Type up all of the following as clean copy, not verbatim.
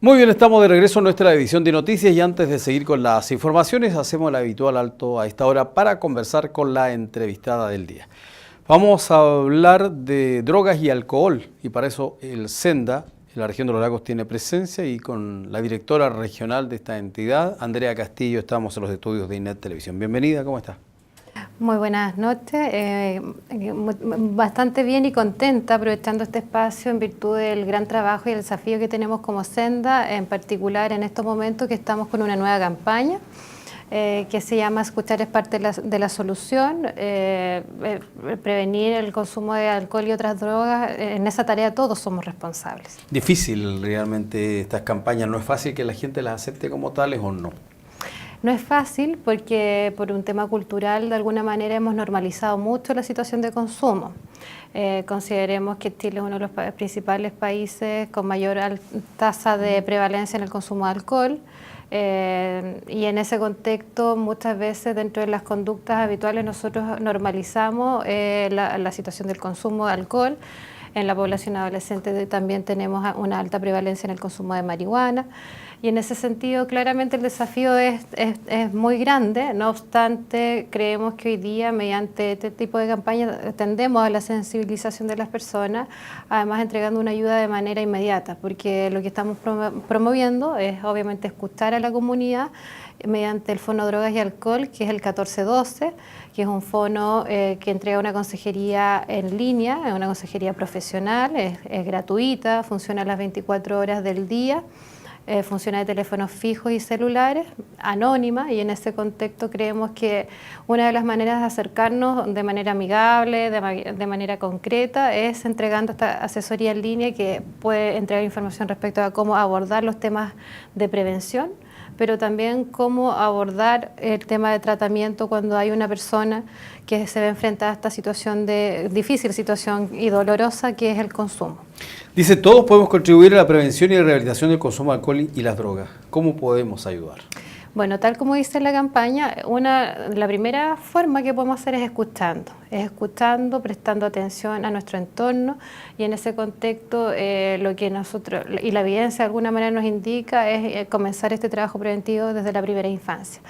Muy bien, estamos de regreso en nuestra edición de noticias y antes de seguir con las informaciones hacemos el habitual alto a esta hora para conversar con la entrevistada del día. Vamos a hablar de drogas y alcohol y para eso el SENDA, en la región de los lagos, tiene presencia y con la directora regional de esta entidad, Andrea Castillo, estamos en los estudios de INET Televisión. Bienvenida, ¿cómo está? Muy buenas noches, bastante bien y contenta aprovechando este espacio en virtud del gran trabajo y el desafío que tenemos como Senda, en particular en estos momentos que estamos con una nueva campaña que se llama Escuchar es parte de la solución, prevenir el consumo de alcohol y otras drogas. En esa tarea todos somos responsables. Difícil realmente estas campañas, ¿no es fácil que la gente las acepte como tales o no? No es fácil porque por un tema cultural de alguna manera hemos normalizado mucho la situación de consumo. Consideremos que Chile es uno de los principales países con mayor tasa de prevalencia en el consumo de alcohol y en ese contexto muchas veces dentro de las conductas habituales nosotros normalizamos la situación del consumo de alcohol. En la población adolescente también tenemos una alta prevalencia en el consumo de marihuana y en ese sentido claramente el desafío es muy grande. No obstante, creemos que hoy día mediante este tipo de campañas tendemos a la sensibilización de las personas, además entregando una ayuda de manera inmediata, porque lo que estamos promoviendo es obviamente escuchar a la comunidad mediante el Fono Drogas y Alcohol, que es el 1412, que es un fono que entrega una consejería en línea, es una consejería profesional, es gratuita, funciona a las 24 horas del día, funciona de teléfonos fijos y celulares, anónima, y en ese contexto creemos que una de las maneras de acercarnos de manera amigable, de manera concreta, es entregando esta asesoría en línea que puede entregar información respecto a cómo abordar los temas de prevención, pero también cómo abordar el tema de tratamiento cuando hay una persona que se ve enfrentada a esta situación difícil situación y dolorosa que es el consumo. Dice, todos podemos contribuir a la prevención y la rehabilitación del consumo de alcohol y las drogas. ¿Cómo podemos ayudar? Bueno, tal como dice la campaña, la primera forma que podemos hacer es escuchando, prestando atención a nuestro entorno y en ese contexto lo que nosotros, y la evidencia de alguna manera nos indica es comenzar este trabajo preventivo desde la primera infancia.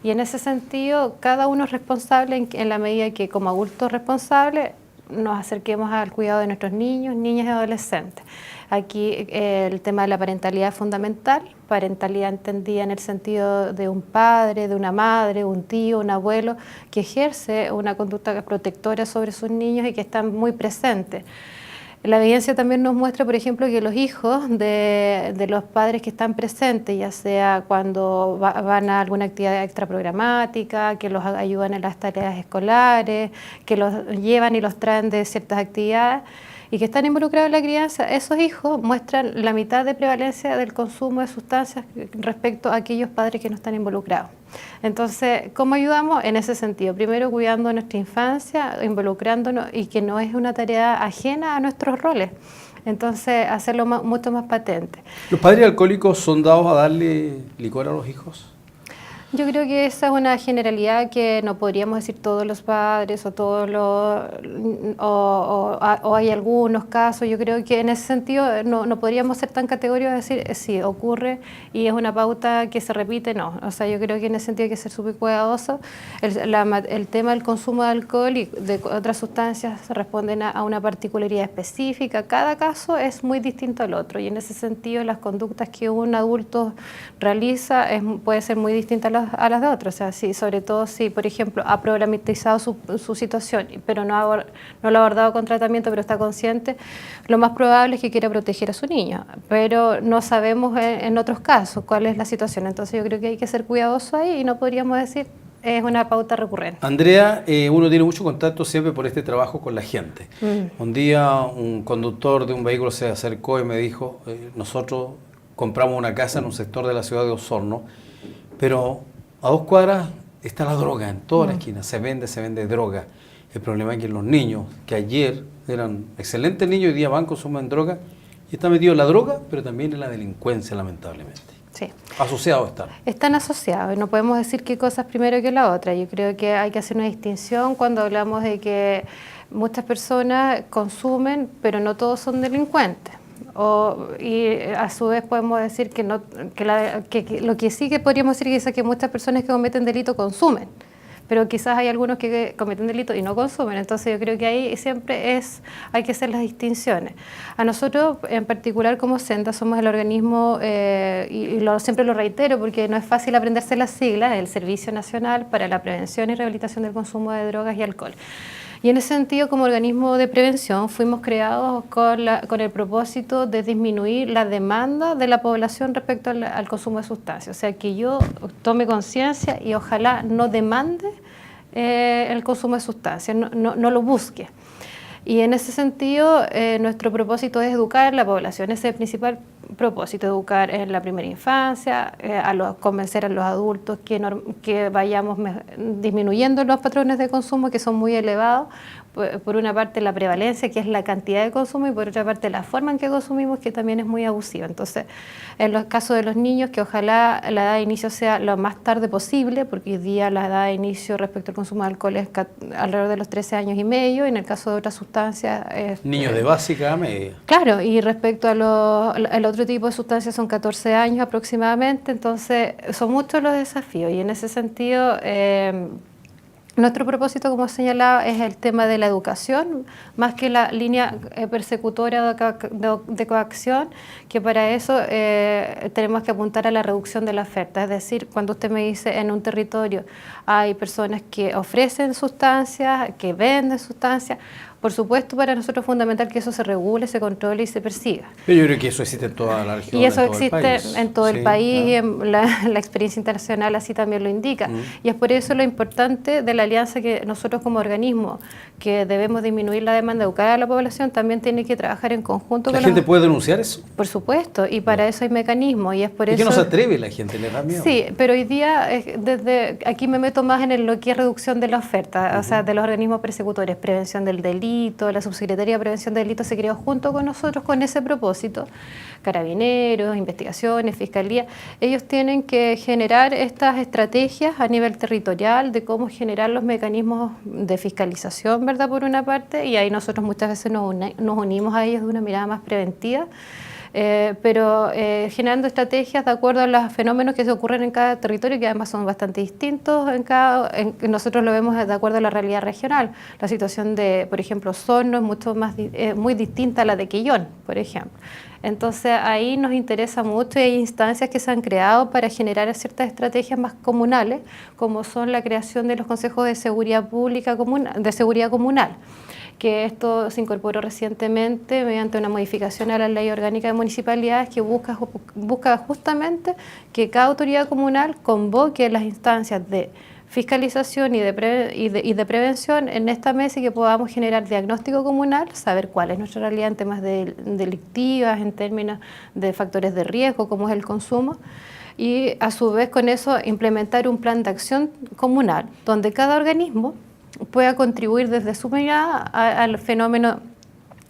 Y en ese sentido, cada uno es responsable en la medida que como adultos responsables nos acerquemos al cuidado de nuestros niños, niñas y adolescentes. Aquí el tema de la parentalidad es fundamental, parentalidad entendida en el sentido de un padre, de una madre, un tío, un abuelo, que ejerce una conducta protectora sobre sus niños y que están muy presentes. La evidencia también nos muestra, por ejemplo, que los hijos de los padres que están presentes, ya sea cuando van a alguna actividad extraprogramática, que los ayudan en las tareas escolares, que los llevan y los traen de ciertas actividades y que están involucrados en la crianza, esos hijos muestran la mitad de prevalencia del consumo de sustancias respecto a aquellos padres que no están involucrados. Entonces, ¿cómo ayudamos? En ese sentido, primero cuidando nuestra infancia, involucrándonos y que no es una tarea ajena a nuestros roles. Entonces, hacerlo mucho más patente. ¿Los padres alcohólicos son dados a darle licor a los hijos? Yo creo que esa es una generalidad que no podríamos decir todos los padres o todos o hay algunos casos. Yo creo que en ese sentido no podríamos ser tan categóricos de decir sí, ocurre y es una pauta que se repite, no. O sea, yo creo que en ese sentido hay que ser súper cuidadoso. El tema del consumo de alcohol y de otras sustancias responden a una particularidad específica. Cada caso es muy distinto al otro y en ese sentido las conductas que un adulto realiza puede ser muy distinta a las de otros, o sea, sí, sobre todo si, por ejemplo, ha problematizado su situación, pero no lo ha abordado con tratamiento, pero está consciente, lo más probable es que quiera proteger a su niño, pero no sabemos en otros casos cuál es la situación, entonces yo creo que hay que ser cuidadoso ahí y no podríamos decir es una pauta recurrente. Andrea, uno tiene mucho contacto siempre por este trabajo con la gente. Un día un conductor de un vehículo se acercó y me dijo, nosotros compramos una casa en un sector de la ciudad de Osorno, pero a 2 cuadras está la droga, en toda la esquina, se vende droga. El problema es que los niños, que ayer eran excelentes niños, hoy día van, consumen droga, y está metido en la droga, pero también en la delincuencia, lamentablemente. Sí. Asociados están. Están asociados, y no podemos decir qué cosas primero que la otra. Yo creo que hay que hacer una distinción cuando hablamos de que muchas personas consumen, pero no todos son delincuentes. Y a su vez podemos decir que lo que sí que podríamos decir es que muchas personas que cometen delito consumen, pero quizás hay algunos que cometen delito y no consumen. Entonces yo creo que ahí siempre hay que hacer las distinciones. A nosotros en particular como Senda somos el organismo, siempre lo reitero porque no es fácil aprenderse las siglas, el Servicio Nacional para la Prevención y Rehabilitación del Consumo de Drogas y Alcohol. Y en ese sentido, como organismo de prevención, fuimos creados con el propósito de disminuir la demanda de la población respecto al consumo de sustancias. O sea, que yo tome conciencia y ojalá no demande el consumo de sustancias, no lo busque. Y en ese sentido, nuestro propósito es educar a la población. Ese es el principal propósito, educar en la primera infancia, convencer a los adultos que vayamos disminuyendo los patrones de consumo que son muy elevados. Por una parte la prevalencia, que es la cantidad de consumo, y por otra parte la forma en que consumimos, que también es muy abusiva. Entonces, en los casos de los niños, que ojalá la edad de inicio sea lo más tarde posible, porque hoy día la edad de inicio respecto al consumo de alcohol es alrededor de los 13 años y medio, y en el caso de otras sustancias... Niños de básica a media. Claro, y respecto al otro tipo de sustancias son 14 años aproximadamente, entonces son muchos los desafíos, y en ese sentido... nuestro propósito, como señalaba, es el tema de la educación, más que la línea persecutora de coacción, que para eso tenemos que apuntar a la reducción de la oferta. Es decir, cuando usted me dice en un territorio hay personas que ofrecen sustancias, que venden sustancias, por supuesto, para nosotros es fundamental que eso se regule, se controle y se persiga. Pero yo creo que eso existe en toda la región. Y eso existe en todo el país, claro. y en la experiencia internacional así también lo indica. Y es por eso lo importante de la alianza, que nosotros como organismo que debemos disminuir la demanda, educar a la población, también tiene que trabajar en conjunto. ¿La gente puede denunciar eso? Por supuesto, y para eso hay mecanismos. Y es por eso... ¿Y qué no se atreve la gente? ¿Le da miedo? Sí, pero hoy día, desde aquí me meto más en lo que es reducción de la oferta, o sea, de los organismos persecutores, prevención del delito. La Subsecretaría de Prevención del Delito se creó junto con nosotros con ese propósito. Carabineros, investigaciones, fiscalía, ellos tienen que generar estas estrategias a nivel territorial de cómo generar los mecanismos de fiscalización, ¿verdad?, por una parte, y ahí nosotros muchas veces nos unimos a ellos de una mirada más preventiva. Pero generando estrategias de acuerdo a los fenómenos que se ocurren en cada territorio, que además son bastante distintos nosotros lo vemos de acuerdo a la realidad regional. La situación de, por ejemplo, Osorno es mucho más muy distinta a la de Quillón, por ejemplo. Entonces ahí nos interesa mucho, y hay instancias que se han creado para generar ciertas estrategias más comunales, como son la creación de los consejos de seguridad pública de seguridad comunal, que esto se incorporó recientemente mediante una modificación a la Ley Orgánica de Municipalidades, que busca justamente que cada autoridad comunal convoque las instancias de fiscalización y de prevención en esta mesa, y que podamos generar diagnóstico comunal, saber cuál es nuestra realidad en temas delictivas, en términos de factores de riesgo, como es el consumo, y a su vez con eso implementar un plan de acción comunal, donde cada organismo pueda contribuir desde su mirada al fenómeno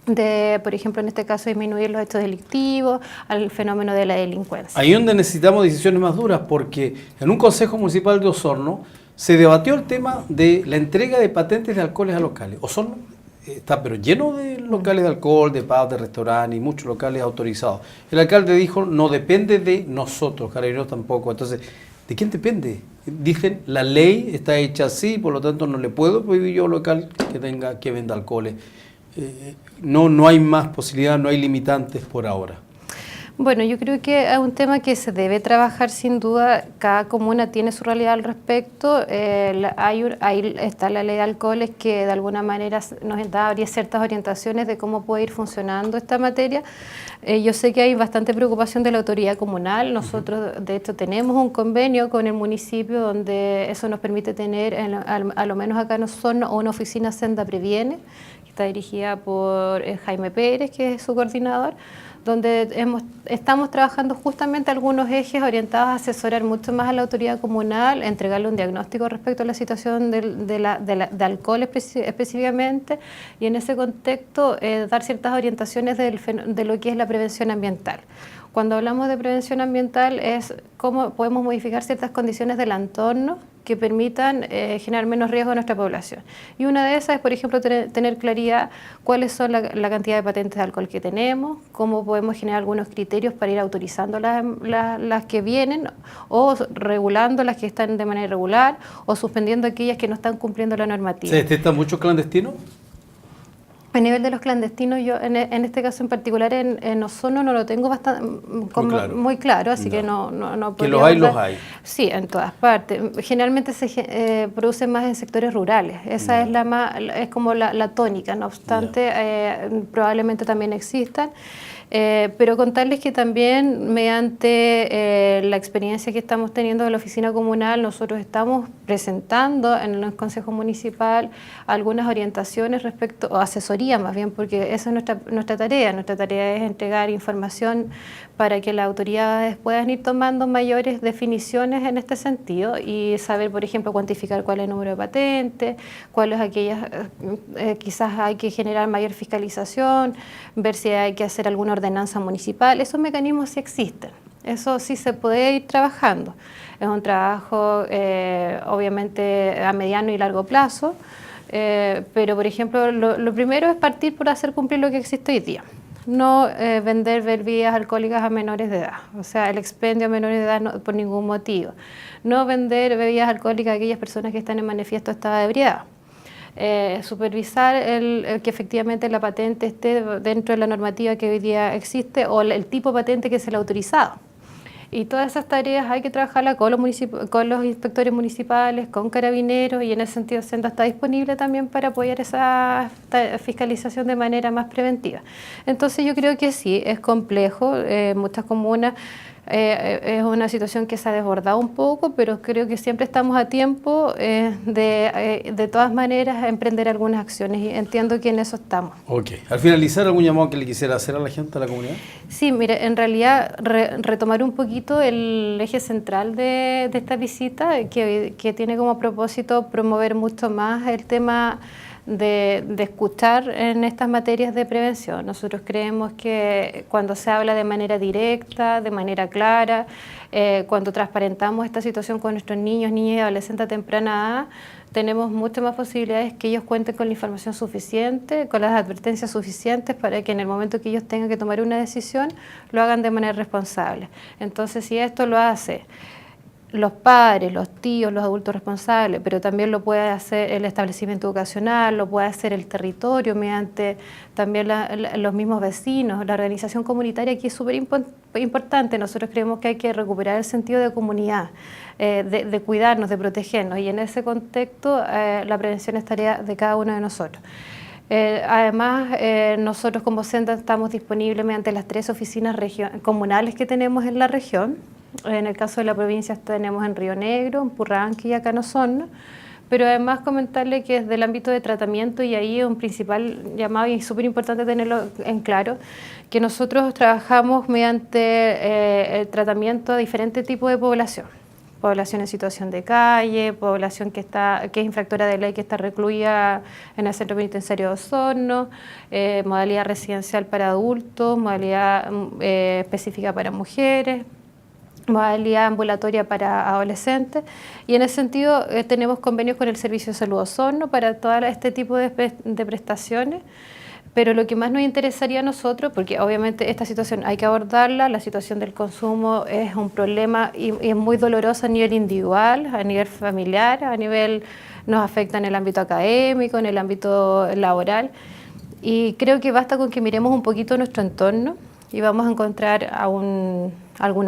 de, por ejemplo, en este caso, disminuir los hechos delictivos, al fenómeno de la delincuencia. Ahí donde necesitamos decisiones más duras, porque en un Consejo Municipal de Osorno se debatió el tema de la entrega de patentes de alcoholes a locales. Osorno está pero lleno de locales de alcohol, de pubs, de restaurantes y muchos locales autorizados. El alcalde dijo, no depende de nosotros, Carabineros tampoco. Entonces, ¿de quién depende? Dicen, la ley está hecha así, por lo tanto no le puedo prohibir yo a un local que venda alcoholes. No hay más posibilidad, no hay limitantes por ahora. Bueno, yo creo que es un tema que se debe trabajar sin duda. Cada comuna tiene su realidad al respecto. Ahí está la ley de alcoholes, que de alguna manera nos da ciertas orientaciones de cómo puede ir funcionando esta materia. Yo sé que hay bastante preocupación de la autoridad comunal. Nosotros, de hecho, tenemos un convenio con el municipio donde eso nos permite tener, a lo menos acá en Osorno, una oficina Senda Previene, que está dirigida por Jaime Pérez, que es su coordinador, donde estamos trabajando justamente algunos ejes orientados a asesorar mucho más a la autoridad comunal, entregarle un diagnóstico respecto a la situación de alcohol específicamente, y en ese contexto dar ciertas orientaciones de lo que es la prevención ambiental. Cuando hablamos de prevención ambiental es cómo podemos modificar ciertas condiciones del entorno que permitan generar menos riesgo a nuestra población. Y una de esas es, por ejemplo, tener claridad cuáles son la cantidad de patentes de alcohol que tenemos, cómo podemos generar algunos criterios para ir autorizando las que vienen o regulando las que están de manera irregular o suspendiendo aquellas que no están cumpliendo la normativa. ¿Se detectan muchos clandestinos? A nivel de los clandestinos, yo en este caso en particular en Osorno no lo tengo muy claro, así que no que los hay, los hay. Sí, en todas partes. Generalmente se produce más en sectores rurales. Esa es como la tónica, no obstante, probablemente también existan. Pero contarles que también mediante la experiencia que estamos teniendo de la oficina comunal, nosotros estamos presentando en el Consejo Municipal algunas orientaciones respecto, o asesoría más bien, porque esa es nuestra tarea. Nuestra tarea es entregar información para que las autoridades puedan ir tomando mayores definiciones en este sentido y saber, por ejemplo, cuantificar cuál es el número de patentes, cuáles aquellas, quizás hay que generar mayor fiscalización, ver si hay que hacer alguna ordenanza municipal. Esos mecanismos sí existen, eso sí se puede ir trabajando. Es un trabajo obviamente a mediano y largo plazo, pero por ejemplo lo primero es partir por hacer cumplir lo que existe hoy día. No vender bebidas alcohólicas a menores de edad, o sea, el expendio a menores de edad no, por ningún motivo. No vender bebidas alcohólicas a aquellas personas que están en manifiesto estado de ebriedad. Supervisar que efectivamente la patente esté dentro de la normativa que hoy día existe o el tipo de patente que se le ha autorizado. Y todas esas tareas hay que trabajarlas con los inspectores municipales, con carabineros, y en ese sentido Senda está disponible también para apoyar esa fiscalización de manera más preventiva. Entonces yo creo que sí, es complejo, muchas comunas es una situación que se ha desbordado un poco, pero creo que siempre estamos a tiempo de todas maneras emprender algunas acciones y entiendo que en eso estamos. Ok. Al finalizar, ¿algún llamado que le quisiera hacer a la gente, a la comunidad? Sí, mire, en realidad retomar un poquito el eje central de esta visita que tiene como propósito promover mucho más el tema de escuchar en estas materias de prevención. Nosotros creemos que cuando se habla de manera directa, de manera clara, cuando transparentamos esta situación con nuestros niños, niñas y adolescentes a temprana edad, tenemos muchas más posibilidades que ellos cuenten con la información suficiente, con las advertencias suficientes para que en el momento que ellos tengan que tomar una decisión, lo hagan de manera responsable. Entonces, si esto lo hace los padres, los tíos, los adultos responsables, pero también lo puede hacer el establecimiento educacional, lo puede hacer el territorio mediante también los mismos vecinos, la organización comunitaria, aquí es súper importante. Nosotros creemos que hay que recuperar el sentido de comunidad, de cuidarnos, de protegernos, y en ese contexto la prevención es tarea de cada uno de nosotros. Además, nosotros como Senda estamos disponibles mediante las 3 oficinas comunales que tenemos en la región. En el caso de la provincia tenemos en Río Negro, en Purranque y acá en Osorno, pero además comentarle que desde el ámbito de tratamiento, y ahí es un principal llamado y es súper importante tenerlo en claro, que nosotros trabajamos mediante el tratamiento a diferentes tipos de población. Población en situación de calle, población que es infractora de ley, que está recluida en el Centro Penitenciario de Osorno, modalidad residencial para adultos, modalidad específica para mujeres, modalidad ambulatoria para adolescentes, y en ese sentido tenemos convenios con el Servicio de Salud Osorno para todo este tipo de prestaciones. Pero lo que más nos interesaría a nosotros, porque obviamente esta situación hay que abordarla, la situación del consumo es un problema y es muy dolorosa a nivel individual, a nivel familiar, nos afecta en el ámbito académico, en el ámbito laboral, y creo que basta con que miremos un poquito nuestro entorno y vamos a encontrar algún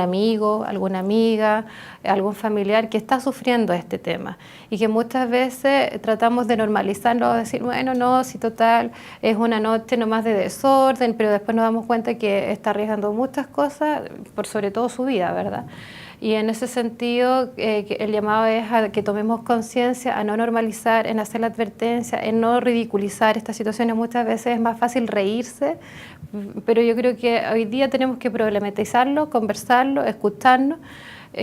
amigo, alguna amiga, algún familiar que está sufriendo este tema y que muchas veces tratamos de normalizarlo, decir, bueno, no, si total es una noche nomás de desorden, pero después nos damos cuenta que está arriesgando muchas cosas, por sobre todo su vida, ¿verdad? Y en ese sentido, el llamado es a que tomemos conciencia, a no normalizar, en hacer la advertencia, en no ridiculizar estas situaciones. Muchas veces es más fácil reírse, pero yo creo que hoy día tenemos que problematizarlo, conversarlo, escucharnos,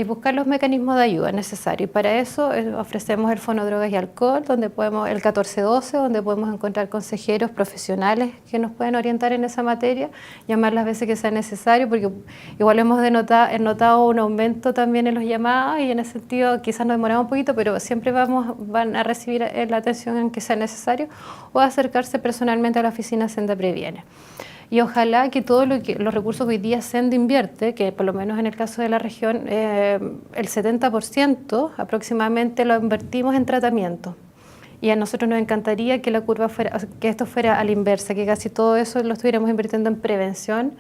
buscar los mecanismos de ayuda necesarios. Y para eso ofrecemos el Fono Drogas y Alcohol, donde podemos, el 1412, donde podemos encontrar consejeros profesionales que nos pueden orientar en esa materia, llamar las veces que sea necesario, porque igual hemos notado un aumento también en los llamados y en ese sentido quizás nos demoramos un poquito, pero siempre van a recibir la atención en que sea necesario o acercarse personalmente a la oficina Senda Previene. Y ojalá que todos los recursos que hoy día Senda invierte, que por lo menos en el caso de la región, el 70% aproximadamente lo invertimos en tratamiento. Y a nosotros nos encantaría que la curva fuera, que esto fuera a la inversa, que casi todo eso lo estuviéramos invirtiendo en prevención,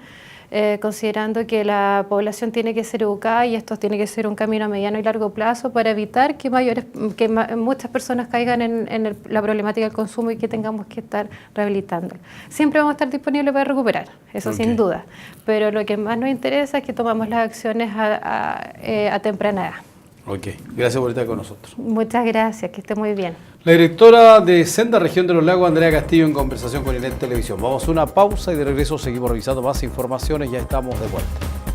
considerando que la población tiene que ser educada y esto tiene que ser un camino a mediano y largo plazo para evitar que muchas personas caigan en la problemática del consumo y que tengamos que estar rehabilitando. Siempre vamos a estar disponibles para recuperar, eso sin duda, pero lo que más nos interesa es que tomamos las acciones a temprana edad. Ok, gracias por estar con nosotros. Muchas gracias, que esté muy bien. La directora de Senda Región de los Lagos, Andrea Castillo, en conversación con INET Televisión. Vamos a una pausa y de regreso seguimos revisando más informaciones, ya estamos de vuelta.